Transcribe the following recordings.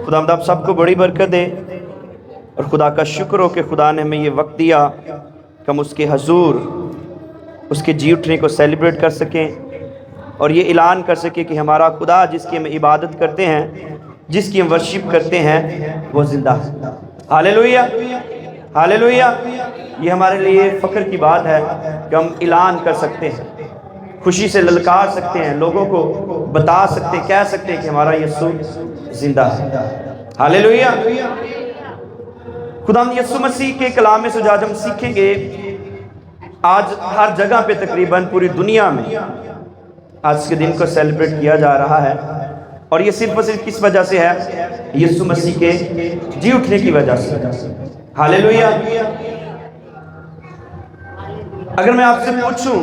खुदावंद आप सबको बड़ी बरकत दे और खुदा का शुक्र हो कि खुदा ने हमें ये वक्त दिया कि हम उसके हजूर उसके जी उठने को सेलिब्रेट कर सकें और ये ऐलान कर सकें कि हमारा खुदा जिसकी हम इबादत करते हैं, जिसकी हम वर्शिप करते हैं, वो ज़िंदा है। Hallelujah, hallelujah. ये हमारे लिए फ़ख्र की बात है कि हम ऐलान कर सकते हैं, खुशी से ललकार सकते हैं, लोगों को बता सकते, कह सकते हैं कि हमारा यीशु ज़िंदा है। हालेलुया। खुदा यीशु मसीह के कलाम में से आज हम सीखेंगे। आज हर जगह पे तकरीबन पूरी दुनिया में आज के दिन को सेलिब्रेट किया जा रहा है और ये सिर्फ और सिर्फ किस वजह से है? यीशु मसीह के जी उठने की वजह से। हालेलुया। अगर मैं आपसे पूछूं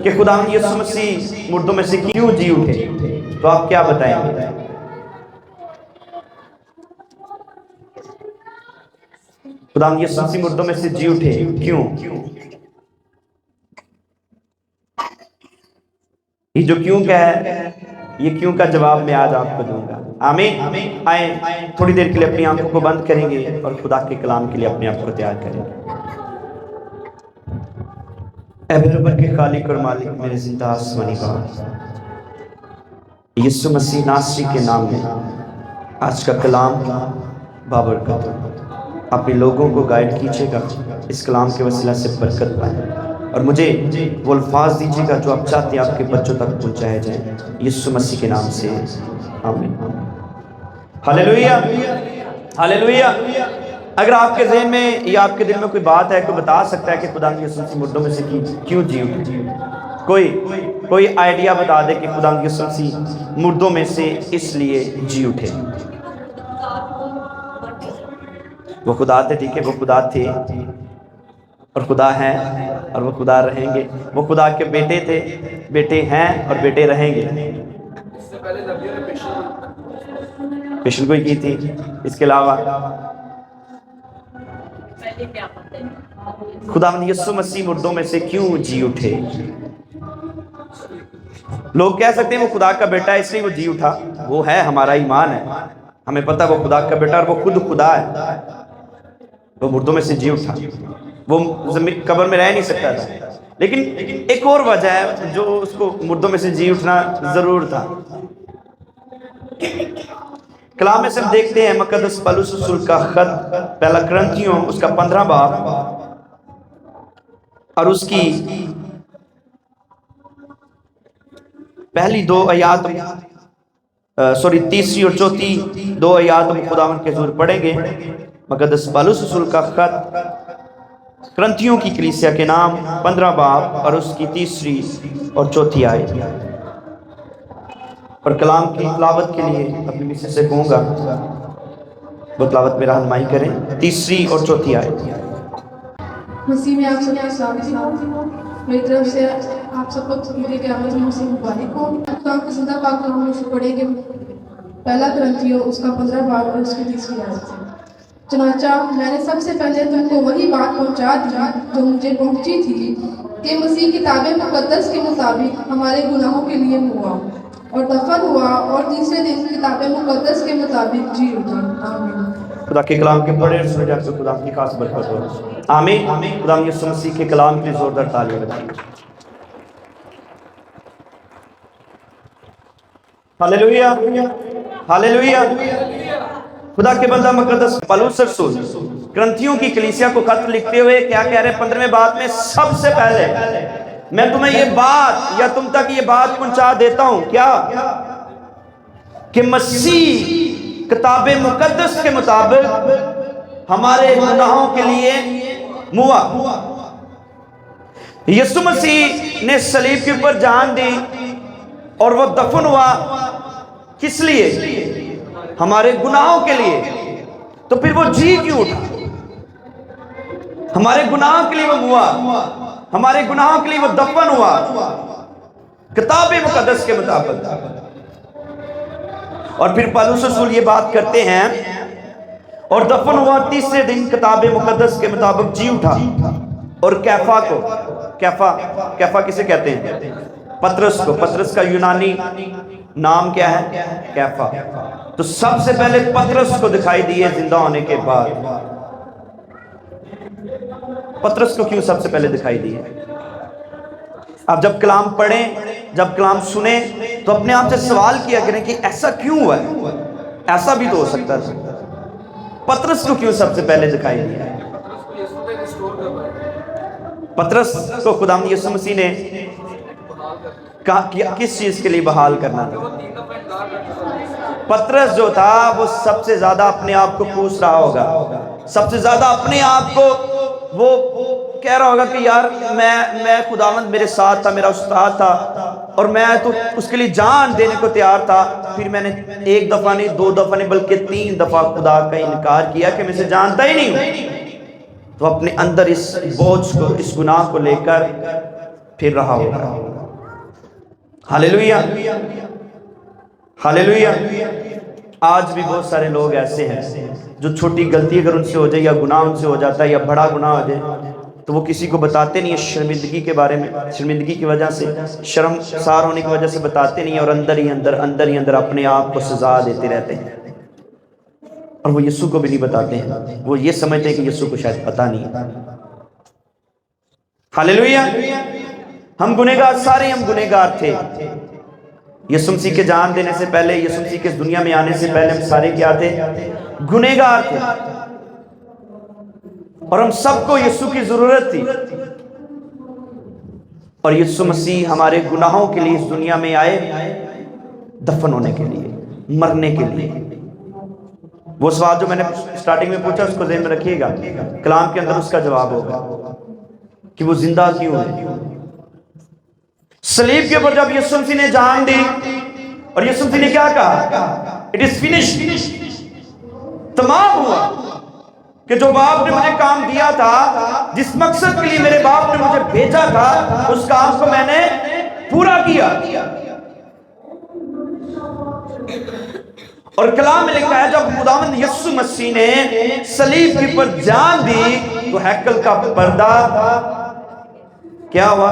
कि खुदा यीशु मसीह मुर्दों में से क्यों जी उठे, तो आप क्या बताएंगे? खुदा यीशु मसीह मुर्दों में से जी उठे क्यों? ये जो क्यों का है, ये क्यों का जवाब मैं आज आपको दूंगा। आमीन। आए थोड़ी देर के लिए अपनी आंखों को बंद करेंगे और खुदा के कलाम के लिए अपने आप को तैयार करेंगे। ऐ बरबर के खालिक और मालिक, मेरे जिंदा आसमानी बाप, यीशु मसीह नासरी के नाम में आज का कलाम बाबरकत हो। अपने लोगों को गाइड कीजिएगा, इस कलाम के वसीला से बरकत पाए और मुझे वो अल्फाज दीजिएगा जो आप चाहते हैं आपके बच्चों तक पहुंचाए जाएं, यीशु मसीह के नाम से आमीन। Hallelujah, hallelujah. अगर आपके ज़हन में या आपके दिल में कोई बात है, कोई बता सकता है कि खुदा यीशु मसीह मुर्दों में से क्यों जी उठे? कोई आइडिया बता दे कि खुदा यीशु मसीह मुर्दों में से इसलिए जी उठे। वो खुदा थे, ठीक है, वो खुदा थे और खुदा हैं और वो खुदा रहेंगे। वो खुदा के बेटे थे, बेटे हैं और बेटे रहेंगे। इससे पहले नबियों ने पेशन कोई की थी। इसके अलावा खुदावंद यीशु मसीह मुर्दों में से क्यों जी उठे? लोग कह सकते हैं वो खुदा का बेटा है इसलिए वो जी उठा। वो है, हमारा ईमान है, हमें पता है वो खुदा का बेटा और वो खुद खुदा है। वो मुर्दों में से जी उठा, वो कब्र में रह नहीं सकता था, लेकिन एक और वजह है जो उसको मुर्दों में से जी उठना जरूर था। कलाम में से हम देखते हैं मुक़द्दस पौलुस रसूल का खत पहला कुरिन्थियों उसका 15 बाब और उसकी पहली 2 आयत, तीसरी और चौथी 2 आयत हम खुदावंद के हुज़ूर पढ़ेंगे। मुक़द्दस पौलुस रसूल का खत कुरिन्थियों की कलीसिया के नाम 15 बाब और उसकी तीसरी और चौथी आयत। और कलाम की तिलावत के लिए अपनी मिसेस से कहूँगा वो तिलावत में रहनुमाई करें, तीसरी और चौथी आयत। मसीह में आप सबको सलाम। मेरी तरफ से आप सबको मेरे क़यामत मसीह मुबारक हो। खुदा के ज़िंदा पाक कलाम में से पढ़ेंगे पहला कुरिन्थियों उसका 15 बाब और उसकी तीसरी आयत। चनाचा मैंने सबसे पहले तुमको वही बात पहुंचा दी जो मुझे पहुंची थी कि मसीह किताब मुक़द्दस के मुताबिक हमारे गुनाहों के लिए हुआ और दफन हुआ और तीसरे दिन किताब मुक़द्दस के मुताबिक जी उठा। आमीन। खुदा के कलाम के पढ़े सुने जाते खुदा की खास बरकत हो। आमीन। खुदा यीशु मसीह के कलाम की जोरदार ताली बजाएं। Hallelujah, hallelujah. खुदा के बंदा मुक़द्दस पौलुस रसूल कुरिन्थियों की कलीसिया को खत लिखते हुए क्या कह रहे हैं 15वें बात में? सबसे पहले मैं तुम्हें ये बात या तुम तक ये बात पहुंचा देता हूं क्या कि मसीह किताब मुक़द्दस के मुताबिक हमारे गुनाहों के लिए मुआ। यीशु मसीह ने सलीब के ऊपर जान दी और वो दफन हुआ, किस लिए? हमारे गुनाहों के लिए। तो फिर वो जी क्यों उठा? हमारे गुनाहों के लिए वो मुआ, हमारे गुनाहों के लिए वो दफन हुआ किताब मुक़द्दस के मुताबिक। और फिर पौलुस रसूल ये बात करते हैं और दफन हुआ तीसरे दिन किताब मुक़द्दस के मुताबिक जी उठा। और कैफा को, कैफा किसे कहते हैं? पतरस को। पतरस का यूनानी नाम क्या है? कैफा। तो सबसे पहले पतरस को दिखाई दिए जिंदा होने के बाद। पतरस को क्यों सबसे पहले दिखाई दिए? अब जब कलाम पढ़ें, जब कलाम सुने, तो अपने आप से सवाल किया करें कि ऐसा क्यों हुआ है? ऐसा भी तो हो सकता था। पतरस को क्यों सबसे पहले दिखाई दिया? पतरस को खुदावंद यीशु मसीह ने किस चीज के लिए बहाल करना था? पतरस जो था वो सबसे ज्यादा अपने आप को पूछ रहा होगा, सबसे ज्यादा अपने आप को वो कह रहा होगा कि यार मैं खुदावंद मेरे साथ था, मेरा उस्ताद था, और मैं तो उसके लिए जान देने को तैयार था। फिर मैंने एक दफा नहीं, दो दफा नहीं, बल्कि 3 दफा खुदा का इनकार किया कि मैं इसे जानता ही नहीं हूं। तो अपने अंदर इस बोझ को, इस गुनाह को लेकर फिर रहा होगा। Hallelujah, hallelujah. आज भी बहुत सारे लोग ऐसे हैं जो छोटी गलती अगर उनसे हो जाए, या गुनाह उनसे हो जाता है, या बड़ा गुनाह हो जाए, तो वो किसी को बताते नहीं है शर्मिंदगी के बारे में। शर्मिंदगी की वजह से, शर्मसार होने की वजह से बताते नहीं है, और अंदर ही अंदर अपने आप को सजा देते रहते हैं। और वो यीशु को भी नहीं बताते हैं, वो ये समझते हैं कि यीशु को शायद पता नहीं है। हालेलुया। हम गुनहगार, सारे हम गुनहगार थे। यीशु मसीह के जान देने से पहले, यीशु मसीह के दुनिया में आने से पहले हम सारे क्या थे? गुनहगार थे। और हम सबको यीशु की जरूरत थी, और यीशु मसीह हमारे गुनाहों के लिए इस दुनिया में आए, दफन होने के लिए, मरने के लिए। वो सवाल जो मैंने स्टार्टिंग में पूछा उसको ज़हन में रखिएगा, कलाम के अंदर उसका जवाब होगा कि वो जिंदा क्यों है। सलीब के ऊपर जब यीशु मसीह ने जान दी, और यीशु मसीह ने क्या कहा? It is finished. तमाम हुआ कि जो बाप ने मुझे काम दिया था, जिस मकसद के लिए मेरे बाप ने मुझे भेजा था, उस काम को मैंने पूरा किया। और कलाम में लिखा है जब खुदावंद यीशु मसीह ने सलीब के ऊपर जान दी, तो हैकल का पर्दा क्या हुआ?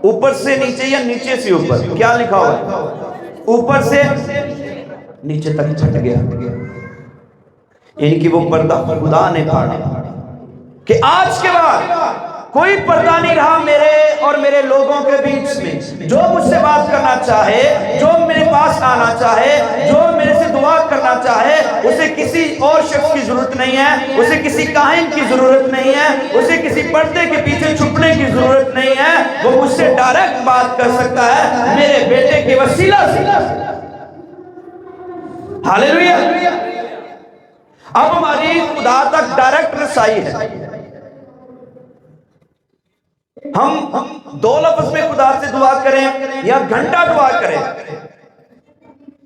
ऊपर से नीचे या नीचे से ऊपर? क्या लिखा हुआ? ऊपर से नीचे तक छट गया। यानी कि वो पर्दा खुदा ने फाड़ा कि आज के बाद कोई पर्दा नहीं रहा मेरे और मेरे लोगों के बीच में। जो मुझसे बात करना चाहे, जो मेरे पास आना चाहे, जो मेरे से दुआ करना चाहे, उसे किसी और शख्स की जरूरत नहीं है, उसे किसी काहिन की जरूरत नहीं है, उसे किसी पर्दे के पीछे छुपने की जरूरत नहीं है। वो मुझसे डायरेक्ट बात कर सकता है मेरे बेटे के वसीला से। हालेलुया। अब हमारी खुदा तक डायरेक्ट रसाई है। हम 2 लफ्ज में खुदा से दुआ करें या घंटा दुआ करें,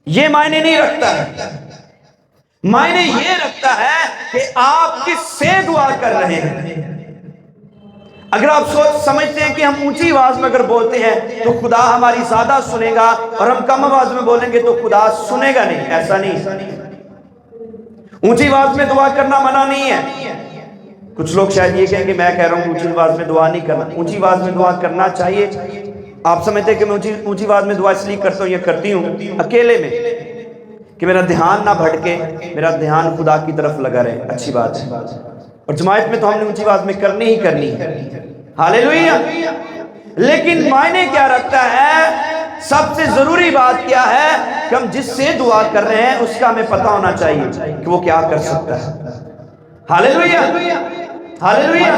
ये मायने नहीं रखता है। मायने ये रखता है कि आप किससे दुआ कर रहे हैं। अगर आप समझते हैं कि हम ऊंची आवाज में अगर बोलते हैं तो खुदा हमारी ज्यादा सुनेगा, और हम कम आवाज में बोलेंगे तो खुदा सुनेगा नहीं, ऐसा नहीं। ऊंची आवाज में दुआ करना मना नहीं है। कुछ लोग शायद ये कहें कि मैं कह रहा हूं ऊंची आवाज में दुआ नहीं करना। ऊंची आवाज में दुआ करना चाहिए। आप समझते हैं कि मैं ऊंची आवाज में दुआ इसलिए करता हूं या करती हूं अकेले में कि मेरा ध्यान ना भटके, मेरा ध्यान खुदा की तरफ लगा रहे। अच्छी बात है। और जमायत में तो हमने ऊंची आवाज में करनी ही करनी है। हालेलुया। लेकिन मायने क्या रखता है? सबसे जरूरी बात क्या है कि हम जिससे दुआ कर रहे हैं उसका हमें पता होना चाहिए कि वो क्या कर सकता है। Hallelujah, hallelujah.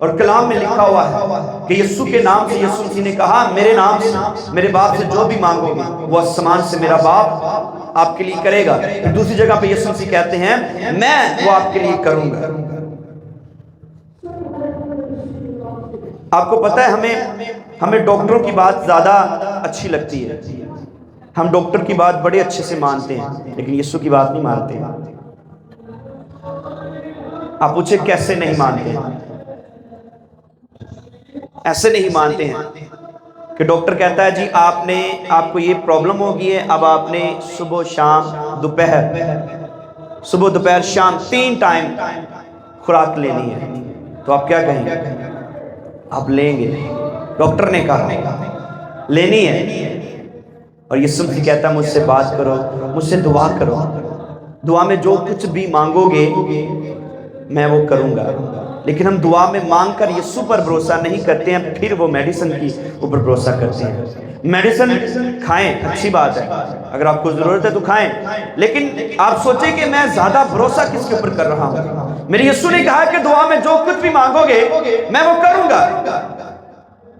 और कलाम में लिखा हुआ है कि यीशु के नाम से यीशु मसीह ने कहा, मेरे नाम से, मेरे बाप से जो भी मांगोगे वो आसमान से मेरा बाप आपके लिए करेगा। दूसरी जगह पे यीशु मसीह कहते हैं मैं वो आपके लिए करूंगा। आपको पता है हमें डॉक्टरों की बात ज्यादा अच्छी लगती है। हम डॉक्टर की बात बड़े अच्छे से मानते हैं, लेकिन यीशु की बात नहीं मानते। आप पूछे कैसे नहीं मानते हैं? ऐसे नहीं मानते हैं कि डॉक्टर कहता है जी आपको ये प्रॉब्लम हो गई है, अब आपने सुबह शाम दोपहर, सुबह दोपहर शाम 3 टाइम खुराक लेनी है। तो आप क्या कहेंगे? आप लेंगे। डॉक्टर ने कहा लेनी है। اور یسوع مسیح کہتا ہے مجھ سے بات کرو، مجھ سے دعا کرو، دعا میں جو کچھ بھی مانگو گے میں وہ کروں گا۔ لیکن ہم دعا میں مانگ کر یسوع پر بھروسہ نہیں کرتے ہیں، پھر وہ میڈیسن کی اوپر بھروسہ کرتے ہیں۔ میڈیسن کھائیں، اچھی بات ہے، اگر آپ کو ضرورت ہے تو کھائیں، لیکن آپ سوچیں کہ میں زیادہ بھروسہ کس کے اوپر کر رہا ہوں؟ میرے یسوع نے کہا کہ دعا میں جو کچھ بھی مانگو گے میں وہ کروں گا۔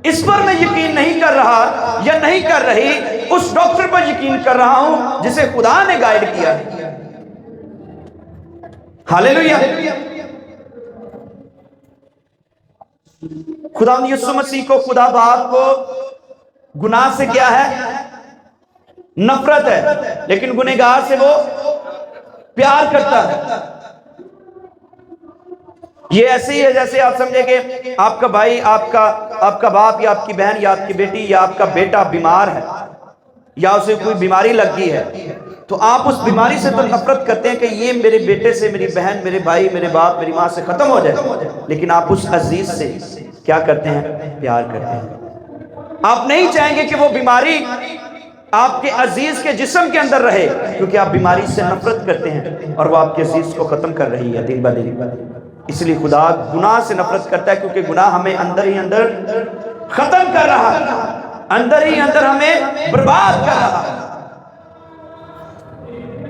اس پر میں یقین نہیں کر رہا یا نہیں کر رہی، اس ڈاکٹر پر یقین کر رہا ہوں جسے خدا نے گائیڈ کیا ہے۔ ہاللیلویہ۔ خدا یسوع مسیح کو، خدا باپ کو گناہ سے کیا ہے؟ نفرت ہے، لیکن گنہگار سے وہ پیار کرتا ہے۔ یہ ایسے ہی ہے جیسے آپ سمجھے کہ آپ کا بھائی، آپ کا باپ یا آپ کی بہن یا آپ کی بیٹی یا آپ کا بیٹا بیمار ہے یا اسے کوئی بیماری لگ گئی ہے، تو آپ اس بیماری سے تو نفرت کرتے ہیں کہ یہ میرے بیٹے سے، میری بہن، میرے بھائی، میرے باپ، میری ماں سے ختم ہو جائے، لیکن آپ اس عزیز سے کیا کرتے ہیں؟ پیار کرتے ہیں۔ آپ نہیں چاہیں گے کہ وہ بیماری آپ کے عزیز کے جسم کے اندر رہے، کیونکہ آپ بیماری سے نفرت کرتے ہیں اور وہ آپ کے عزیز کو ختم کر رہی ہے دن بہ دن۔ اس لیے خدا گناہ سے نفرت کرتا ہے، کیونکہ گناہ ہمیں اندر ہی اندر ختم کر رہا ہے، اندر ہی اندر ہمیں برباد کر رہا ہے۔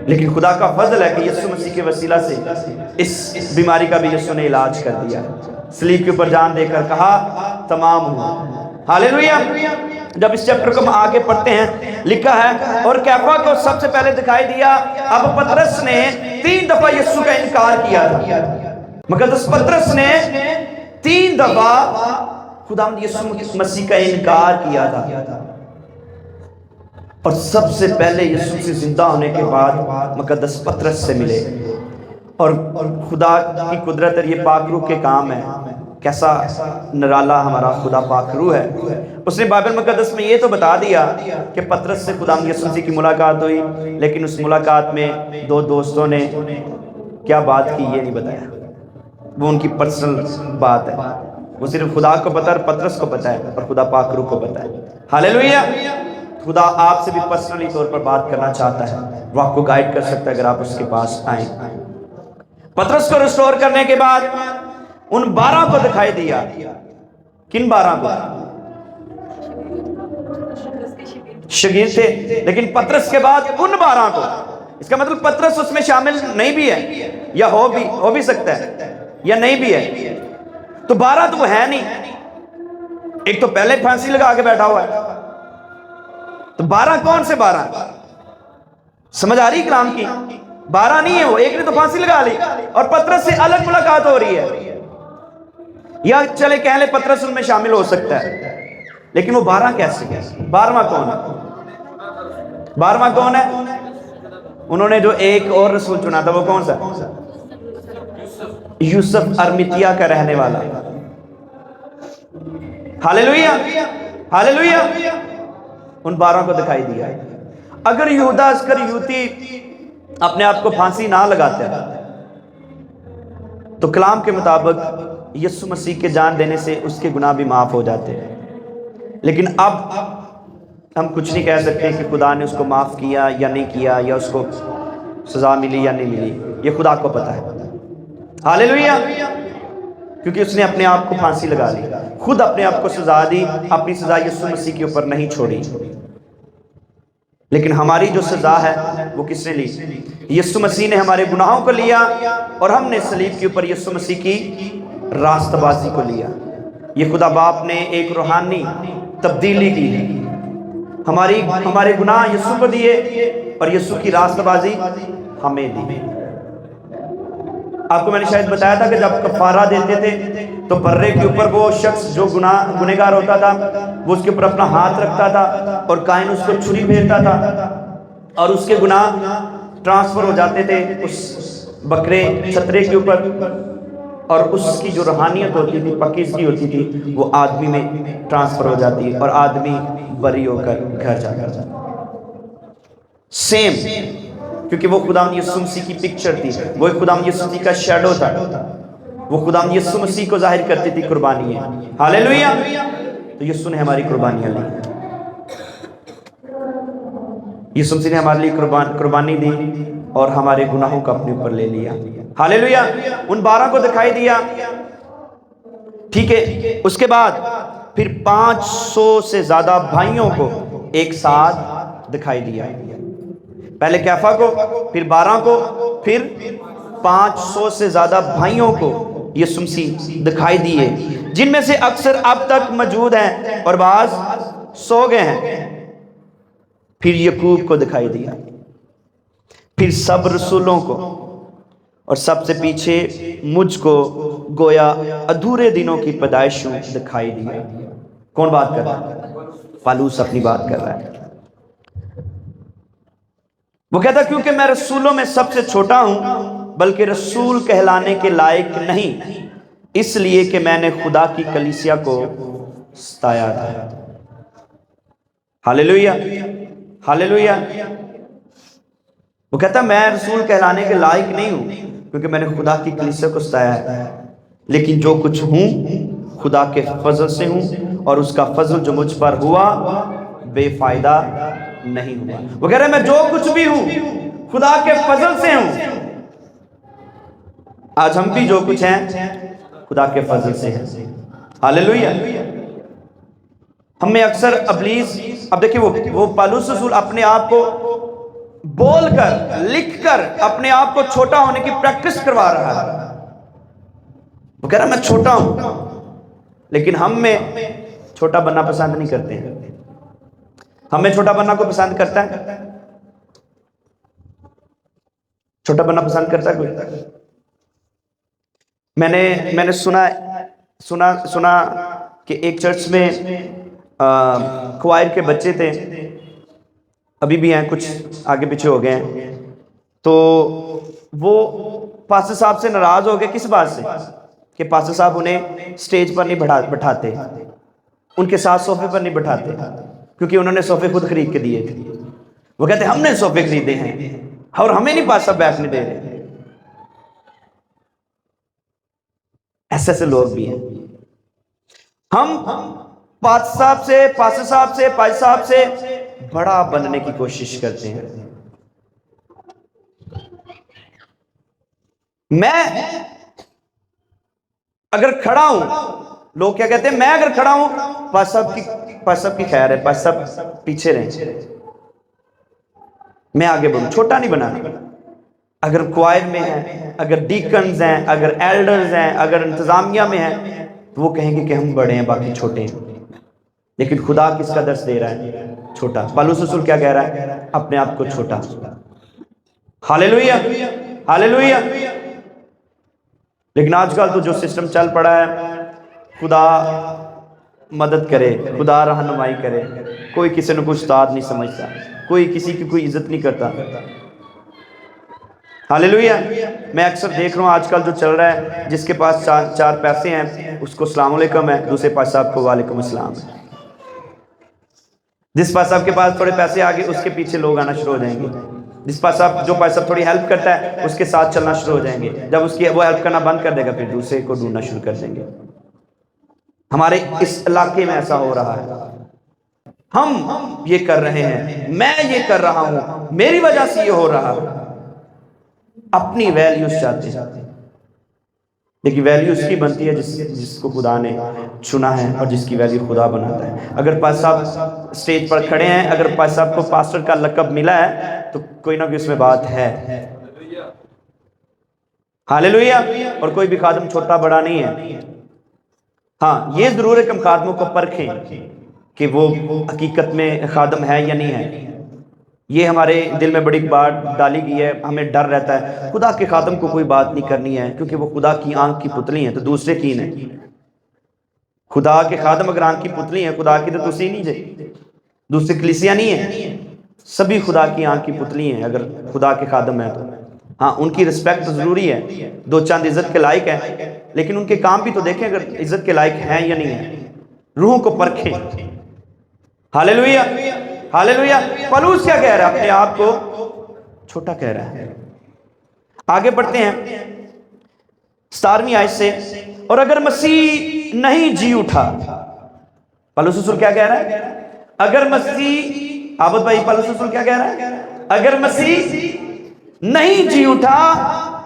لیکن خدا کا فضل ہے کہ یسوع مسیح کے وسیلہ سے اس بیماری کا بھی یسوع نے علاج کر دیا، صلیب کے اوپر جان دے کر کہا تمام ہوا۔ ہاللیلویہ۔ جب اس چیپٹر کو ہم آگے پڑھتے ہیں، لکھا ہے اور کیفا کو سب سے پہلے دکھائی دیا۔ اب پطرس نے 3 دفعہ یسوع کا انکار کیا تھا۔ مقدس پطرس نے 3 دفعہ خداوند یسوع مسیح کا انکار کیا تھا، اور سب سے پہلے یسوع سے زندہ ہونے کے بعد مقدس پطرس سے ملے۔ اور خدا کی قدرت اور یہ پاک روح کے کام ہے، کیسا نرالا ہمارا خدا پاک روح ہے۔ اس نے بائبل مقدس میں یہ تو بتا دیا کہ پطرس سے خداوند یسوع مسیح کی ملاقات ہوئی، لیکن اس ملاقات میں 2 دوستوں نے کیا بات کی یہ نہیں بتایا، وہ ان کی پرسنل بات ہے، وہ صرف خدا کو پتہ ہے اور پطرس کو پتہ ہے اور خدا پاک روح کو پتہ ہے۔ ہاللیلویہ۔ خدا آپ سے بھی پرسنلی طور پر بات کرنا چاہتا ہے، وہ آپ کو گائیڈ کر سکتا ہے اگر آپ اس کے پاس آئیں۔ پطرس کو ریسٹور کرنے کے بعد ان 12 کو دکھائی دیا۔ کن 12 کو؟ شاگرد تھے، لیکن پطرس کے بعد ان 12 کو، اس کا مطلب پطرس اس میں شامل نہیں بھی ہے، یا ہو بھی سکتا ہے یا نہیں بھی ہے، تو 12 تو وہ ہے نہیں۔ ایک تو پہلے پھانسی لگا کے بیٹھا ہوا ہے، تو 12 کون سے 12؟ سمجھ آ رہی کلام کی؟ 12 نہیں ہے وہ، ایک نے تو پھانسی لگا لی اور پطرس سے الگ ملاقات ہو رہی ہے، یا چلے کہہ لیں پطرس ان میں شامل ہو سکتا ہے، لیکن وہ 12 کیسے ہے؟ 12واں کون ہے؟ 12واں کون ہے؟ انہوں نے جو ایک اور رسول چنا تھا، وہ کون سا؟ یوسف ارمیتیا کا رہنے والا۔ ہاللیلویہ، ہاللیلویہ۔ ان 12 کو دکھائی دیا۔ اگر یہودا اسکریوتی اپنے آپ کو پھانسی نہ لگاتا تو کلام کے مطابق یسوع مسیح کے جان دینے سے اس کے گناہ بھی معاف ہو جاتے ہیں، لیکن اب ہم کچھ نہیں کہہ سکتے کہ خدا نے اس کو معاف کیا یا نہیں کیا، یا اس کو سزا ملی یا نہیں ملی، یہ خدا کو پتہ ہے۔ ہاللیلویہ۔ کیونکہ اس نے اپنے آپ کو پھانسی لگا لی، خود اپنے آپ کو سزا دی، اپنی سزا یسوع مسیح کے اوپر نہیں چھوڑی، لیکن ہماری جو سزا ہے وہ کس نے لی؟ یسوع مسیح نے ہمارے گناہوں کو لیا، اور ہم نے صلیب کے اوپر یسوع مسیح کی راستہ بازی کو لیا۔ یہ خدا باپ نے ایک روحانی تبدیلی کی ہے، ہمارے گناہ یسوع کو دیے اور یسوع کی راستہ بازی ہمیں دی۔ آپ کو میں نے شاید بتایا تھا کہ جب کفارہ دیتے تھے تو برے کے اوپر وہ شخص جو گنہگار ہوتا تھا وہ اس کے اوپر اپنا ہاتھ رکھتا تھا اور کاہن اس کو چھری پھیرتا تھا اور اس کے گناہ ٹرانسفر ہو جاتے تھے اس بکرے چھترے کے اوپر، اور اس کی جو روحانیت ہوتی تھی، پاکیزگی ہوتی تھی، وہ آدمی میں ٹرانسفر ہو جاتی اور آدمی بری ہو کر گھر جاتا تھا۔ سیم، کیونکہ وہ خداوند یسوع مسیح کی پکچر تھی، وہ خداوند یسوع مسیح کا شیڈو تھا، وہ خداوند یسوع مسیح کو ظاہر کرتی تھی قربانی ہے۔ ہاللیلویہ۔ تو یسوع نے ہماری قربانیاں لی۔ یسوع مسیح نے ہمارے لیے قربانی دی اور ہمارے گناہوں کو اپنے اوپر لے لیا. ہاللیلویہ. ان 12 کو دکھائی دیا. ٹھیک ہے. اس کے بعد پھر 500 سے زیادہ بھائیوں کو ایک ساتھ دکھائی دیا. پہلے کیفا کو، پھر 12 کو، پھر 500 سے زیادہ بھائیوں کو یسوع مسیح دکھائی دیے، جن میں سے اکثر اب تک موجود ہیں اور بعض سو گئے ہیں. پھر یعقوب کو دکھائی دیا، پھر سب رسولوں کو، اور سب سے پیچھے مجھ کو گویا ادھورے دنوں کی پیدائشوں دکھائی دیا. کون بات کر رہا ہے؟ پالوس اپنی بات کر رہا ہے. وہ کہتا کیونکہ میں رسولوں میں سب سے چھوٹا ہوں بلکہ رسول کہلانے کے لائق نہیں، اس لیے کہ میں نے خدا کی کلیسیا کو ستایا تھا. ہاللیلویہ. ہاللیلویہ. وہ کہتا میں رسول کہلانے کے لائق نہیں ہوں کیونکہ میں نے خدا کی کلیسیا کو ستایا ہے، لیکن جو کچھ ہوں خدا کے فضل سے ہوں، اور اس کا فضل جو مجھ پر ہوا بے فائدہ نہیں ہوا. وہ کہہ رہے میں جو کچھ بھی ہوں خدا کے فضل سے ہوں. آج ہم بھی جو کچھ ہیں خدا کے فضل سے ہیں. ہاللیلویہ. ہم میں اکثر ابلیس، اب دیکھیں وہ پالوس رسول اپنے آپ کو بول کر لکھ کر اپنے آپ کو چھوٹا ہونے کی پریکٹس کروا رہا ہے. وہ کہہ رہا میں چھوٹا ہوں، لیکن ہم میں چھوٹا بننا پسند نہیں کرتے ہیں. ہمیں چھوٹا بننا کو پسند کرتا ہے؟ چھوٹا بننا پسند کرتا ہے کوئی؟ میں نے سنا کہ ایک چرچ میں کوائر کے بچے تھے، ابھی بھی ہیں، کچھ آگے پیچھے ہو گئے ہیں. تو وہ پاسٹر صاحب سے ناراض ہو گئے. کس بات سے؟ کہ پاسٹر صاحب انہیں سٹیج پر نہیں بٹھاتے، ان کے ساتھ صوفے پر نہیں بٹھاتے، کیونکہ انہوں نے صوفے خود خرید کے دیے تھے. وہ کہتے ہم نے صوفے خریدے ہیں اور ہمیں نہیں پاسٹر صاحب بیٹھنے دے رہے. ایسے لوگ بھی ہیں. ہم پاسٹر صاحب سے بڑا بننے کی کوشش کرتے ہیں. میں اگر کھڑا ہوں، لوگ کیا کہتے ہیں، میں اگر کھڑا ہوں پاسٹر صاحب کی خیر ہے، پاسٹر صاحب پیچھے رہیں، میں آگے بڑھوں. چھوٹا نہیں بنانا. اگر کوائر میں ہیں، اگر ڈیکنز ہیں، اگر ایلڈرز ہیں، اگر انتظامیہ میں ہیں، تو وہ کہیں گے کہ ہم بڑے ہیں باقی چھوٹے ہیں. لیکن خدا کس کا درس دے رہا ہے؟ چھوٹا. پالوس رسول کیا کہہ رہا ہے؟ اپنے آپ کو چھوٹا. ہاللیلویہ. ہاللیلویہ. لیکن آج کل تو جو سسٹم چل پڑا ہے، خدا مدد کرے، خدا رہنمائی کرے، کوئی کسی نے کوئی استاد نہیں سمجھتا، کوئی کسی کی کوئی عزت نہیں کرتا. ہاللیلویہ. میں اکثر دیکھ رہا ہوں آج کل جو چل رہا ہے، جس کے پاس چار پیسے ہیں اس کو السلام علیکم ہے، دوسرے پاس صاحب کو وعلیکم السلام ہے. جس پاس صاحب کے پاس تھوڑے پیسے آگے، اس کے پیچھے لوگ آنا شروع ہو جائیں گے. جس پاس صاحب جو پاس صاحب تھوڑی ہیلپ کرتا ہے اس کے ساتھ چلنا شروع ہو جائیں گے. جب اس کی وہ ہیلپ کرنا بند کر دے گا پھر دوسرے کو ڈھونڈنا شروع کر دیں گے. ہمارے اس علاقے میں ایسا ہو رہا ہے. ہم یہ کر رہے ہیں، میں یہ کر رہا ہوں، میری وجہ سے یہ ہو رہا ہے. اپنی ویلیوز چاہتے ہیں، لیکن ویلیو اس کی بنتی ہے جس کو خدا نے چنا ہے اور جس کی ویلیو خدا بناتا ہے. اگر پاس صاحب سٹیج پر کھڑے ہیں، اگر پاس صاحب کو پاسٹر کا لقب ملا ہے تو کوئی نہ کوئی اس میں بات ہے. ہاللیلویہ. اور کوئی بھی خادم چھوٹا بڑا نہیں ہے. ہاں یہ ضرور ہے کہ ہم خادموں کو پرکھیں کہ وہ حقیقت میں خادم ہے یا نہیں ہے. یہ ہمارے دل میں بڑی بات ڈالی گئی ہے، ہمیں ڈر رہتا ہے خدا کے خادم کو کوئی بات نہیں کرنی ہے کیونکہ وہ خدا کی آنکھ کی پتلی ہیں. تو دوسرے کین ہیں؟ خدا کے خادم اگر آنکھ کی پتلی ہیں، خدا کی تو تسی نہیں جائے، دوسری کلیسیاں نہیں ہیں. سبھی خدا کی آنکھ کی پتلی ہیں اگر خدا کے خادم ہیں تو. ہاں ان کی رسپیکٹ ضروری ہے، دو چند عزت کے لائق ہیں، لیکن ان کے کام بھی تو دیکھیں اگر عزت کے لائق ہیں یا نہیں ہیں. روحوں کو پرکھیں. ہاللیلویہ. ہاللیلویہ. پالوس کیا کہہ رہا ہے؟ اپنے آپ کو چھوٹا کہہ رہا ہے. آگے بڑھتے ہیں 17ویں آیت سے. اور اگر مسیح نہیں جی اٹھا، پالوس رسول کیا کہہ رہا ہے؟ اگر مسیح आबद भाई पौलुस रसूल क्या कह रहा है? अगर मसीह नहीं जी उठा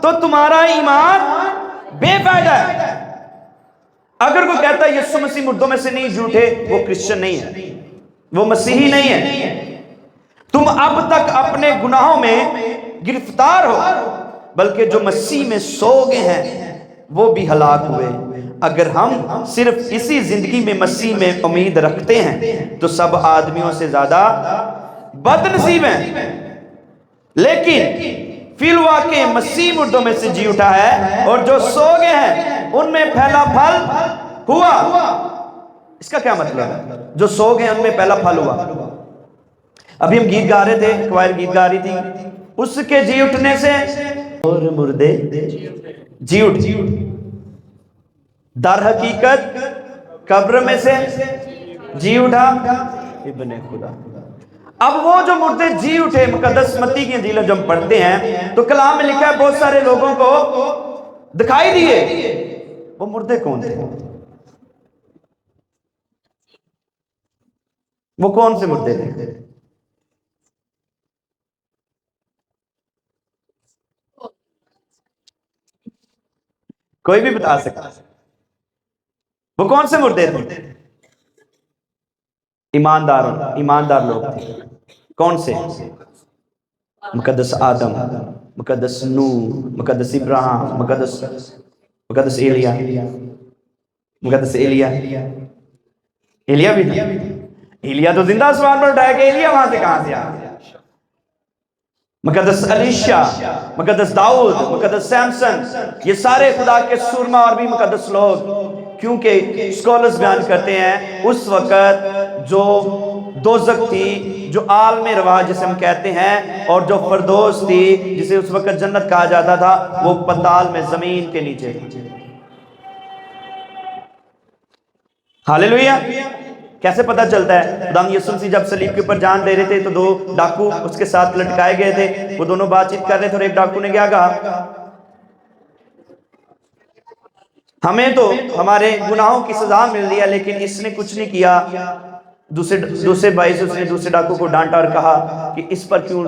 तो तुम्हारा ईमान बेफायदा है। अगर कोई कहता है यीशु मसीह मुर्दों में से नहीं जी उठे, वो क्रिश्चियन नहीं है, वो मसीही नहीं है। तुम अब तक अपने गुनाहों में गिरफ्तार हो, बल्कि जो मसीह में सो गए हैं वो भी हलाक हुए। अगर हम सिर्फ इसी जिंदगी में मसीह में उम्मीद रखते हैं तो सब आदमियों से ज्यादा बदनसीब हैं। लेकिन फिलवाके मसीह मुर्दों में से जी उठा है और जो सो गए हैं उनमें पहला फल हुआ। इसका क्या मतलब है? जो सो गए उनमें पहला फल हुआ। अभी हम गीत गा रहे थे, क्वायर गीत गा रही थी, उसके जी उठने से और मुर्दे जी उठ। दर हकीकत कब्र में से जी उठा इब्ने खुदा। अब वो जो मुर्दे जी उठे, मुकद्दस मत्ती की इंजील जब हम पढ़ते हैं तो कलाम में लिखा है बहुत सारे लोगों को दिखाई दिए। वो मुर्दे कौन थे? वो कौन से मुर्दे थे? कोई भी बता सकता? वो कौन से मुर्दे थे? ईमानदार लोग थे। कौन से? मुकद्दस आदम, मुकद्दस नूह, मुकद्दस इब्राहिम, मुकद्दस एलिया। मुकद्दस एलिया भी था। एलिया तो जिंदा आसमान पर उठाया गया, एलिया वहां से कहां से आ गया? मुकद्दस अलीशा, मुकद्दस दाऊद, मुकद्दस सैमसन, ये सारे खुदा के सुरमा और भी मुकद्दस लोग। क्योंकि स्कॉलर्स बयान करते हैं उस वक्त जो दोज़ख थी, जो आलम रवा जिसे हम कहते हैं, और जो फरदौस थी जिसे उस वक्त जन्नत कहा जाता था, वो पताल में जमीन के नीचे थी। हालेलुया। कैसे पता चलता है? खुदा यीशु मसीह जब सलीब के ऊपर जान दे रहे थे तो दो डाकू उसके साथ लटकाए गए थे। वो दोनों बातचीत कर रहे थे और एक डाकू ने क्या कहा? हमें तो हमारे गुनाहों की सजा मिल रही है, लेकिन इसने कुछ नहीं किया। दूसरे भाई से उसने दूसरे डाकू को डांटा और कहा कि इस पर क्यों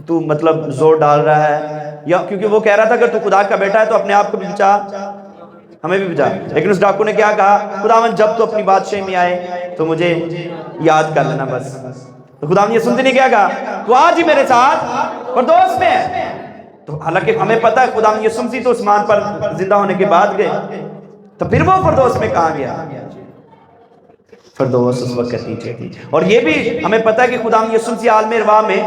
तू मतलब जोर डाल रहा है? या क्योंकि वो कह रहा था अगर तू खुदा का बेटा है तो अपने आप को भी बचा, हमें भी बचा। लेकिन उस डाकू ने क्या कहा? खुदावन जब तो अपनी बादशाही में आए तो मुझे याद कर लेना बस। तो खुदावन ये सुनते नहीं क्या कहा? तू आज ही मेरे साथ फरदौस में है। तो हालांकि हमें पता है खुदावन यीशु मसीह तो आसमान पर जिंदा होने के बाद गए, तो फिर वो फरदौस में कहां गया? फरदौस उस वक्त नीचे थी। और ये भी हमें पता है कि खुदावन यीशु मसीह आलम रवा में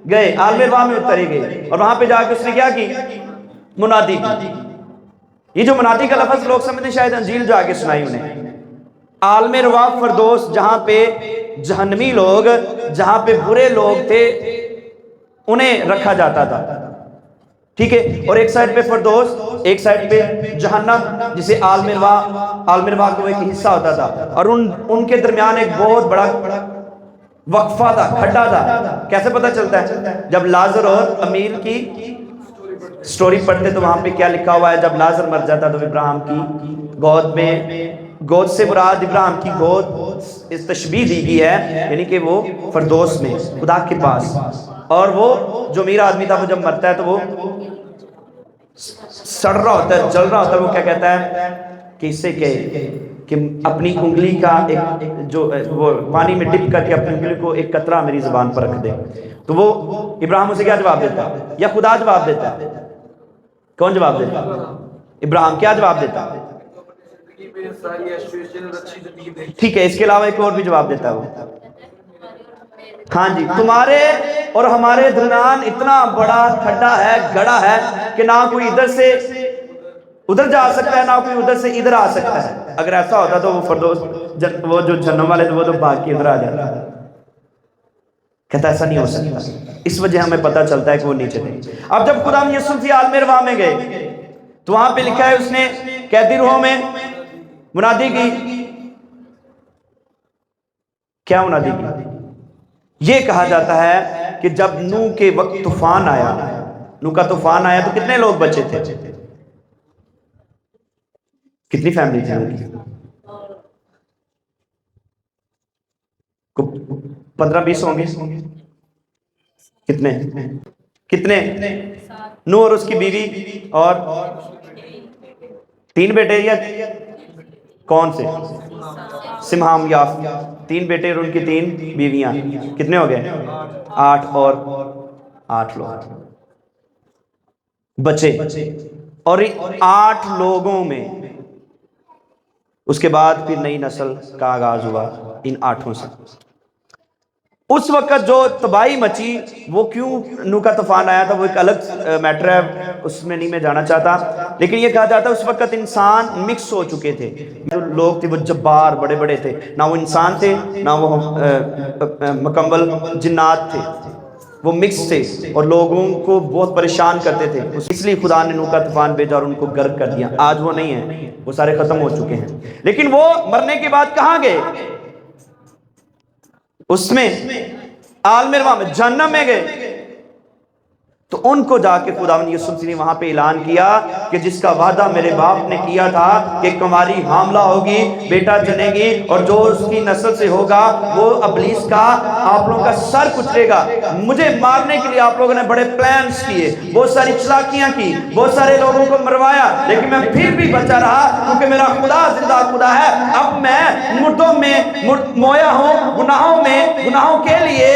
गए, आलम रवा में उतरे गए, और वहां पे जाके उसने क्या की? मुनादी की। ये जो मुनादी का लफ्ज लोग समझते शायद अंजील जो आगे सुनाई उन्हें। आलम रवा फरदौस, जहां पे जहन्नमी लोग, जहां पे बुरे लोग थे, उन्हें रखा जाता था। ठीक है। और एक साइड पे फरदौस, एक साइड पे जहन्नम, जिसे आलम रवा को एक हिस्सा होता था। और उनके दरमियान एक बहुत बड़ा वक्फा था, खड्डा था। कैसे पता चलता है? जब लाजर और अमीर की स्टोरी पढ़ते तो वहां पे क्या लिखा हुआ है? जब लाजर मर जाता तो इब्राहिम की गोद में, गोद से मुराद इब्राहिम की गोद इस तशबीह दी गई है, यानी कि वो फरदौस में खुदा के पास। और वो जो अमीर आदमी था वो जब मरता है तो वो सड़ रहा होता है, जल रहा होता है। वो क्या कहता है कि इससे कि अपनी उंगली का एक जो वो पानी में डिप करके अपनी उंगली को एक कतरा मेरी जुबान पर रख दे। तो वो इब्राहिम उसे क्या जवाब देता है? या खुदा जवाब देता है? कौन जवाब देता? इब्राहिम क्या जवाब देता? ठीक है। इसके अलावा एक और भी जवाब देता है वो, हाँ जी, तुम्हारे और हमारे दरमियान इतना बड़ा खड्डा है, गड़ा है कि ना कोई इधर से उधर जा सकता है, ना कोई उधर से इधर आ सकता है। अगर ऐसा होता तो वो फरदौस वो जो जन्नत वाले थे वो तो भाग के इधर आ जाता। कहता ऐसा नहीं हो सकता। इस वजह हमें पता चलता है कि वो नीचे थे। अब जब खुदा यीशु मसीह आलम रवा में गए तो वहां पे लिखा है उसने कैदी रूहों में मुनादी की। क्या मुनादी की? ये कहा जाता है कि जब नूह के वक्त तूफान आया, नूह का तूफान आया तो कितने लोग बचे थे? कितनी फैमिली थी उनकी? 15-20 होंगे। कितने कितने? नूह और उसकी बीवी और 3 बेटे, या कौन से? सिमहाम, याफ, 3 बेटे और उनकी 3 बीवियां। कितने हो गए? 8 और 8 लोग बचे। और 8 लोगों में उसके बाद फिर नई नस्ल का आगाज हुआ इन 8 से। उस वक्त जो तबाही मची वो क्यों नूह का तूफान आया था वो एक अलग मैटर है, उसमें नहीं मैं जाना चाहता। लेकिन ये कहा जाता है उस वक्त इंसान मिक्स हो चुके थे। जो लोग थे वो जब्बार बड़े बड़े थे, ना वो इंसान थे ना वो मुकम्मल जिन्नात थे, वो मिक्स थे और लोगों को बहुत परेशान करते थे। इसलिए खुदा ने नूह का तूफान भेजा और उनको गर्क कर दिया। आज वो नहीं है, वो सारे खत्म हो चुके हैं। लेकिन वो मरने के बाद कहाँ गए? उसमें आलमिरवा में, जहन्नम में गए। तो उनको जाके खुदावंद यीशु मसीह ने वहां पे ऐलान किया कि जिसका वादा मेरे बाप ने किया था कि कुंवारी हामला होगी, बेटा जनेगी और जो उसकी नस्ल से होगा वो इब्लीस का, आप लोगों का सर कुचलेगा। मुझे मारने के लिए आप लोगों ने बड़े प्लान्स किए, बहुत सारी चालाकियां की, बहुत सारे लोगों को मरवाया, लेकिन मैं फिर भी बचा रहा क्योंकि मेरा खुदा जिंदा खुदा है। अब मैं मुर्दों में मोया हूं, गुनाहों में, गुनाहों के लिए,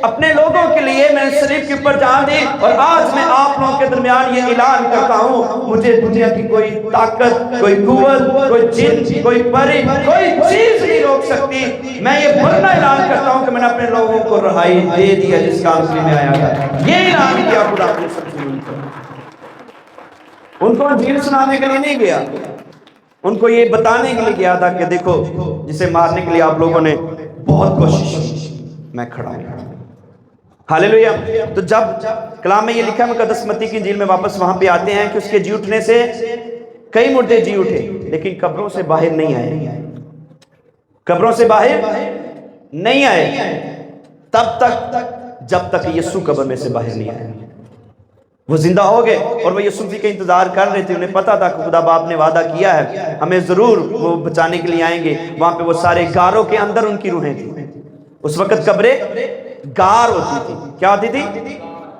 अपने लोगों के लिए मैंने सलीब के ऊपर जान दी। और आज मैं आप लोगों के दरमियान ये ऐलान करता हूँ, मुझे दुनिया की कोई ताकत, कोई कुव्वत, कोई जिन, कोई परी, कोई चीज नहीं रोक सकती। मैं ये भरना ऐलान करता हूँ कि मैंने अपने लोगों को रहाई दे दी है जिस काम के लिए मैं आया था। ये ऐलान किया खुदा ने सबसे। उनको अंजील सुनाने के लिए नहीं गया, उनको ये बताने के लिए गया था कि देखो जिसे मारने के लिए आप लोगों ने बहुत कोशिश की, मैं खड़ा हूं। हालेलुया। तो जब कलाम में ये लिखा है मुकद्दस मत्ती की इंजील में वापस वहां पे आते हैं कि उसके जी उठने से कई मुर्दे जी उठे, लेकिन कब्रों से बाहर नहीं आए, कब्रों से बाहर नहीं आए तब तक जब तक यीशु कब्र में से बाहर नहीं आए। वो जिंदा हो गए और वो यीशु मसीह का इंतजार कर रहे थे। उन्हें पता था कि खुदा बाप ने वादा किया है हमें जरूर वो बचाने के लिए आएंगे। वहां पे वो सारे गारों के अंदर उनकी रूहें थी। उस वक्त कब्रें गार होती थी। क्या होती थी?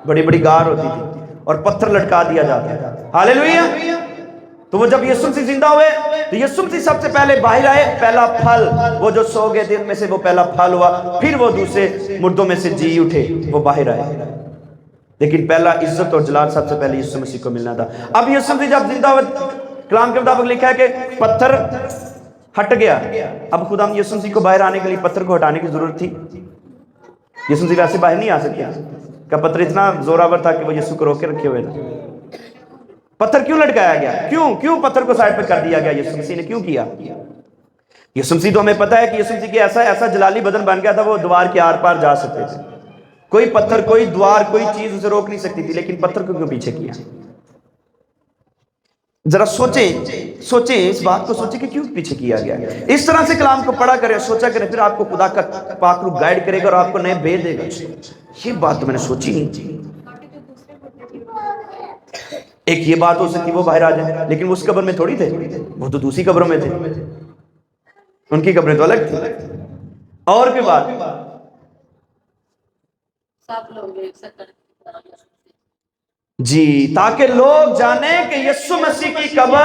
बड़ी बड़ी गार होती थी और पत्थर लटका दिया जाता था। हालेलुया। तो वो जब यीशु मसीह जिंदा हुए तो यीशु मसीह सबसे पहले बाहर आए। पहला फल, वो जो सो गए थे उनमें से वो पहला फल हुआ। फिर वो दूसरे मुर्दों में से जी उठे, वो बाहर आए। लेकिन पहला इज्जत और जलाल सबसे पहले यीशु मसीह को मिलना था। अब यीशु मसीह जब जिंदा हुए, कलाम के मुताबिक लिखा है कि पत्थर हट गया। अब खुदा यीशु मसीह को बाहर आने के लिए पत्थर को हटाने की जरूरत थी। यीशु मसीह वैसे बाहर नहीं आ सकते। क्या पत्थर इतना जोरावर था कि वो यीशु को रोके रखे हुए था? पत्थर क्यों लटकाया गया? क्यों पत्थर को साइड पे कर दिया गया? यीशु मसीह ने क्यों किया? यीशु मसीह तो हमें पता है कि यीशु मसीह के ऐसा जलाली बदन बन गया था, वो द्वार के आर पार जा सकते थे। कोई पत्थर, कोई द्वार, कोई चीज उसे रोक नहीं सकती थी। लेकिन पत्थर को क्यों पीछे किया? जरा सोचें इस बात को, सोचें कि क्यों पीछे किया गया। इस तरह से कलाम को पढ़ा करें, सोचा करें, फिर आपको खुदा का पाक रूह गाइड करेगा और आपको नए भेद देगा। ये बात तो मैंने सोची नहीं। एक ये बात हो सकती वो बाहर आ जाए, लेकिन उस कब्र में थोड़ी थे, वो तो दूसरी कब्रों में थे। उनकी कब्रें तो अलग थी। और के बाद जी, ताकि लोग जाने कि यीशु मसीह की कब्र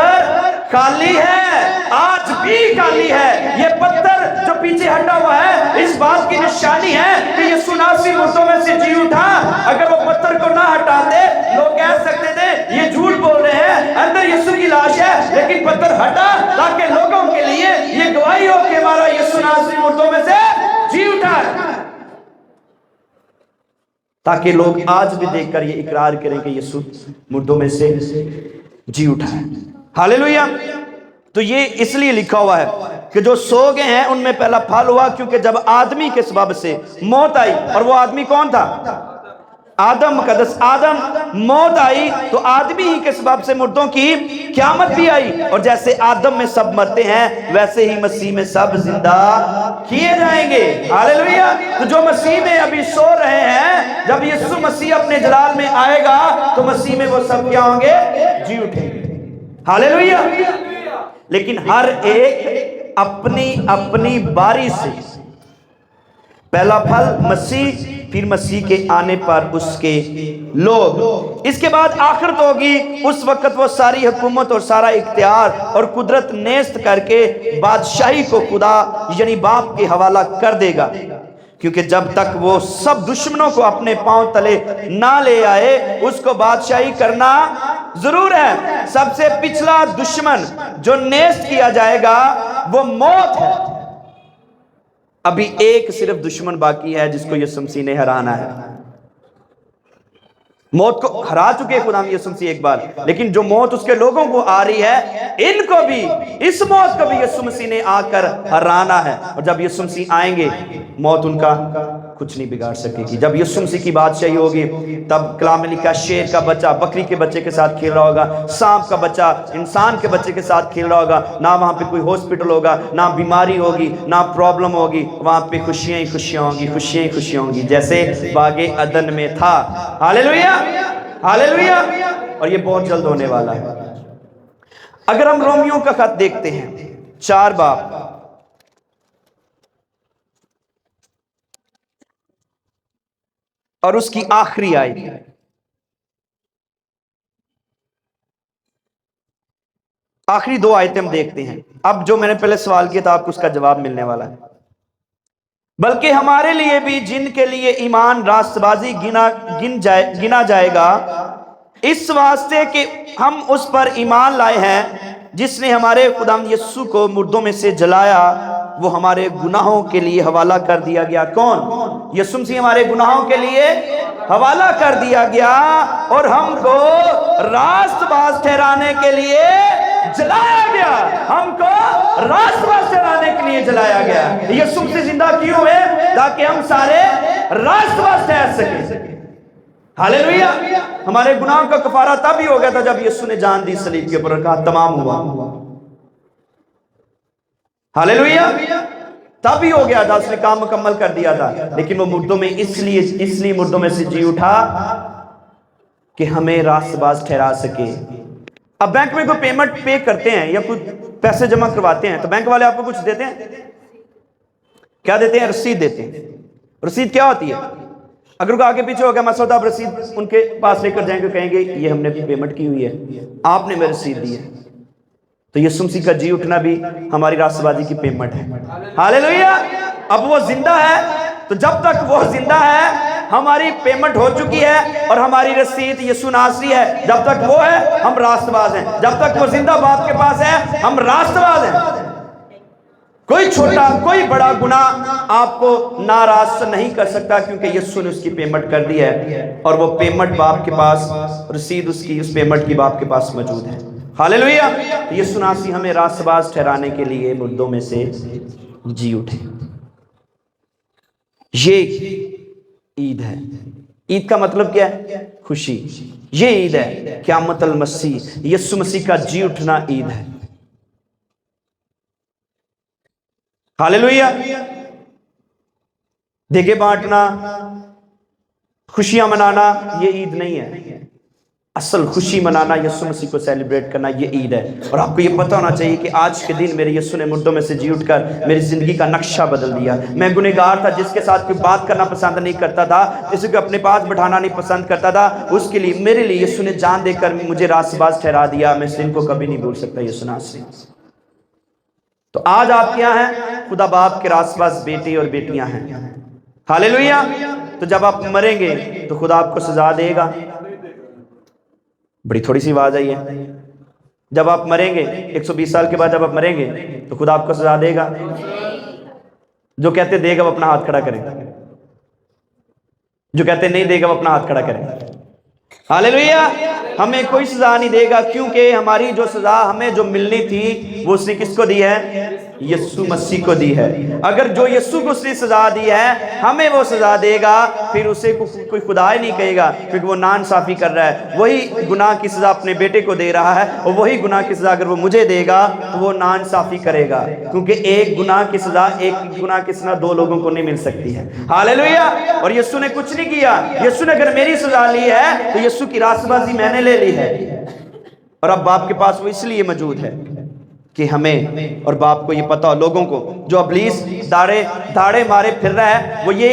खाली है, आज भी खाली है। ये पत्थर जो पीछे हटा हुआ है इस बात की निशानी है कि यीशु नासरी मुर्दों में से जी उठा। अगर वो पत्थर को ना हटाते लोग कह सकते थे ये झूठ बोल रहे हैं, अंदर यीशु की लाश है। लेकिन पत्थर हटा ताकि लोगों के लिए ये गवाही हो कि हमारा यीशु नासरी मुर्दों में से जी उठा, ताकि लोग आज भी देखकर ये इकरार करें कि यीशु मुर्दों में से जी उठा है। हालेलुया। तो ये इसलिए लिखा हुआ है कि जो सो गए हैं उनमें पहला फल हुआ, क्योंकि जब आदमी के सबब से मौत आई, और वो आदमी कौन था? आदम, मुकद्दस आदम। मौत आई तो आदमी ही के सबब से मुर्दों की क़यामत भी आई। और जैसे आदम में सब मरते हैं वैसे ही मसीह में सब जिंदा किए जाएंगे। हालेलुया। तो जो मसीह में अभी सो रहे हैं, जब यीशु मसीह अपने जलाल में आएगा तो मसीह में वो सब क्या होंगे? जी उठेंगे। हालेलुया। लेकिन हर एक अपनी अपनी बारी से پہلا پھل مسیح، پھر مسیح کے آنے پر اس کے لوگ، اس کے بعد آخرت ہوگی، اس وقت وہ ساری حکومت اور سارا اختیار اور قدرت نیست کر کے بادشاہی کو خدا یعنی باپ کے حوالہ کر دے گا، کیونکہ جب تک وہ سب دشمنوں کو اپنے پاؤں تلے نہ لے آئے اس کو بادشاہی کرنا ضرور ہے۔ سب سے پچھلا دشمن جو نیست کیا جائے گا وہ موت ہے۔ ابھی ایک صرف دشمن باقی ہے جس کو یسوع مسیح نے ہرانا ہے۔ موت کو ہرا چکے خدا یسوع مسیح ایک بار، لیکن جو موت اس کے لوگوں کو آ رہی ہے ان کو بھی، اس موت کو بھی یسوع مسیح نے آ کر ہرانا ہے۔ اور جب یسوع مسیح آئیں گے موت ان کا کچھ نہیں بگاڑ سکے گی۔ جب یسوع مسیح کی بادشاہی ہوگی تب کلام میں لکھا شیر کا بچہ بکری کے بچے کے ساتھ کھیل رہا ہوگا، سانپ کا بچہ انسان کے بچے کے ساتھ کھیل رہا ہوگا، نہ وہاں پہ کوئی ہاسپٹل ہوگا، نہ بیماری ہوگی، نہ پرابلم ہوگی، وہاں پہ خوشیاں ہی خوشیاں ہوں گی، خوشیاں ہی خوشیاں ہوں گی، جیسے باغ عدن میں تھا۔ ہاللیلویہ، ہاللیلویہ۔ اور یہ بہت جلد ہونے والا ہے۔ اگر ہم رومیوں کا خط دیکھتے ہیں 4 باب، اور اس کی آخری آیت، آخری 2 آیتیں ہم دیکھتے ہیں۔ اب جو میں نے پہلے سوال کیا تھا آپ کو اس کا جواب ملنے والا ہے۔ بلکہ ہمارے لیے بھی جن کے لیے ایمان راست بازی گنا جائے گا، اس واسطے کہ ہم اس پر ایمان لائے ہیں جس نے ہمارے خداوند یسوع کو مردوں میں سے جلایا، وہ ہمارے گناہوں کے لیے حوالہ کر دیا گیا۔ کون؟ یسوع مسیح ہمارے گناہوں کے لیے حوالہ کر دیا گیا اور ہم کو راست باز ٹھہرانے کے لیے جلایا گیا، ہم کو راست باز ٹھہرانے کے لیے جلایا گیا۔ یسوع مسیح زندہ کیوں ہوئے؟ تاکہ ہم سارے راست باز ٹھہر سکیں۔ ہاللیلویہ۔ ہمارے گناہوں کا کفارہ تب ہی ہو گیا تھا جب یسوع نے جان دی صلیب کے اوپر، کہا تمام ہوا۔ ہاللیلویہ۔ تب ہی ہو گیا تھا، اس نے کام مکمل کر دیا تھا۔ لیکن وہ مردوں میں اس لیے مردوں میں سے جی اٹھا کہ ہمیں راست باز ٹھہرا سکے۔ اب بینک میں کوئی پیمنٹ پے کرتے ہیں یا کوئی پیسے جمع کرواتے ہیں تو بینک والے آپ کو کچھ دیتے ہیں؟ کیا دیتے ہیں؟ رسید دیتے ہیں۔ رسید کیا ہوتی ہے؟ اگر کوئی آگے پیچھے ہو گیا مسئلہ، آپ رسید ان کے پاس لے کر جائیں گے، کہیں گے یہ ہم نے پیمنٹ کی ہوئی ہے، آپ نے میں رسید دی ہے۔ تو یسوع مسیح کا جی اٹھنا بھی ہماری راست بازی کی پیمنٹ ہے۔ ہاللیلویہ۔ اب وہ زندہ ہے تو جب تک وہ زندہ ہے ہماری پیمنٹ ہو چکی ہے اور ہماری رسید یسوع ناصری ہے۔ جب تک وہ ہے ہم راست باز ہیں، جب تک وہ زندہ باپ کے پاس ہے ہم راست باز ہیں۔ کوئی چھوٹا کوئی بڑا گناہ آپ کو ناراض نہیں کر سکتا، کیونکہ یسوع نے اس کی پیمنٹ کر دی ہے اور وہ پیمنٹ باپ کے پاس، رسید اس کی، اس پیمنٹ کی باپ کے پاس موجود ہے۔ ہاللیلویہ۔ یسوع ناصری ہمیں راست باز ٹھہرانے کے لیے مردوں میں سے جی اٹھے۔ یہ عید ہے۔ عید کا مطلب کیا ہے؟ خوشی۔ یہ عید ہے قیامت المسیح، یسوع مسیح کا جی اٹھنا عید ہے۔ ہاللیلویہ۔ دیگے بانٹنا، خوشیاں منانا یہ عید نہیں ہے۔ اصل خوشی منانا، یسوع مسیح کو سیلیبریٹ کرنا، یہ عید ہے۔ اور آپ کو یہ پتہ ہونا چاہیے کہ آج کے دن میرے یسوع نے مردوں میں سے جی اٹھ کر میری زندگی کا نقشہ بدل دیا۔ میں گنہگار تھا، جس کے ساتھ کوئی بات کرنا پسند نہیں کرتا تھا، کسی کو اپنے پاس بٹھانا نہیں پسند کرتا تھا، اس کے لیے میرے لیے یسوع نے جان دے کر مجھے راست باز ٹھہرا دیا۔ میں اس دن کو کبھی نہیں بھول سکتا، یسوع ناصری۔ تو آج آپ کیا ہیں؟ خدا باپ کے راست باز بیٹے اور بیٹیاں ہیں۔ ہاللیلویہ۔ تو جب آپ مریں گے تو خدا آپ کو سزا دے گا۔ بڑی تھوڑی سی آواز آئی ہے۔ جب آپ مریں گے 120 سال کے بعد جب آپ مریں گے تو خدا آپ کو سزا دے گا؟ جو کہتے دے گا وہ اپنا ہاتھ کھڑا کریں، جو کہتے نہیں دے گا وہ اپنا ہاتھ کھڑا کریں۔ ہاللیلویہ۔ ہمیں کوئی سزا نہیں دے گا، کیونکہ ہماری جو سزا ہمیں جو ملنی تھی وہ اس نے کس کو دی ہے؟ یسوع مسیح کو دی ہے۔ اگر جو یسوع کو اس نے سزا دی ہے ہمیں وہ سزا دے گا، پھر اسے کوئی خدا ہی نہیں کہے گا، کیونکہ وہ ناانصافی کر رہا ہے۔ وہی گناہ کی سزا اپنے بیٹے کو دے رہا ہے، اور وہی گناہ کی سزا اگر وہ مجھے دے گا تو وہ ناانصافی کرے گا، کیونکہ ایک گناہ کی سزا دو لوگوں کو نہیں مل سکتی ہے۔ ہاللیلویہ۔ اور یسوع نے کچھ نہیں کیا۔ یسوع نے اگر میری سزا لی ہے تو یسوع کی راست بازی میں نے لے لی ہے، اور اب باپ کے پاس وہ اس لیے موجود ہے کہ ہمیں اور باپ کو یہ پتا ہو، لوگوں کو جو ابلیس داڑے مارے پھر رہا ہے، وہ یہ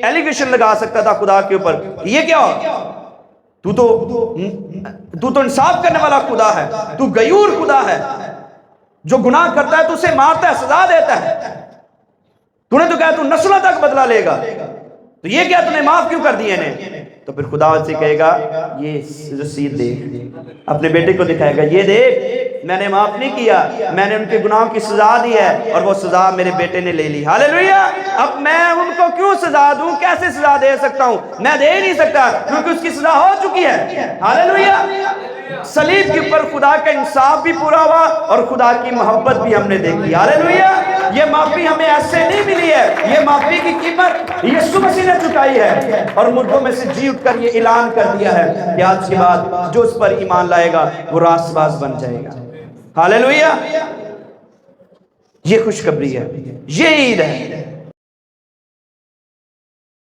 ایلیگیشن لگا سکتا تھا خدا کے اوپر، یہ کیا ہو، تو تو انصاف کرنے والا خدا ہے، تو غیور خدا ہے، جو گناہ کرتا ہے تو اسے مارتا ہے، سزا دیتا ہے، تو نے تو کہا تو نسلوں تک بدلہ لے گا، تو یہ کیا تم نے معاف کیوں کر دیے انہیں؟ تو پھر خدا سے کہے گا یہ رسید دیکھ، اپنے بیٹے کو دکھائے گا، یہ دیکھ میں نے معاف نہیں کیا، میں نے ان کے گناہوں کی سزا دی ہے اور وہ سزا میرے بیٹے نے لے لی، ہاللیلویہ۔ اب میں ان کو کیوں سزا دوں، کیسے سزا دے سکتا ہوں؟ میں دے ہی نہیں سکتا کیونکہ اس کی سزا ہو چکی ہے، ہاللیلویہ۔ صلیب کے اوپر خدا کا انصاف بھی پورا ہوا اور خدا کی محبت بھی ہم نے دیکھی، ہاللیلویہ۔ یہ معافی ہمیں ایسے نہیں ملی ہے، یہ معافی کی قیمت یسوع مسیح نے چکائی ہے، اور مردوں میں سے جی اٹھ کر یہ اعلان کر دیا ہے کہ آج کے بعد جو اس پر ایمان لائے گا وہ راست باز بن جائے گا، ہاللیلویہ۔ یہ خوشخبری ہے، یہ عید ہے۔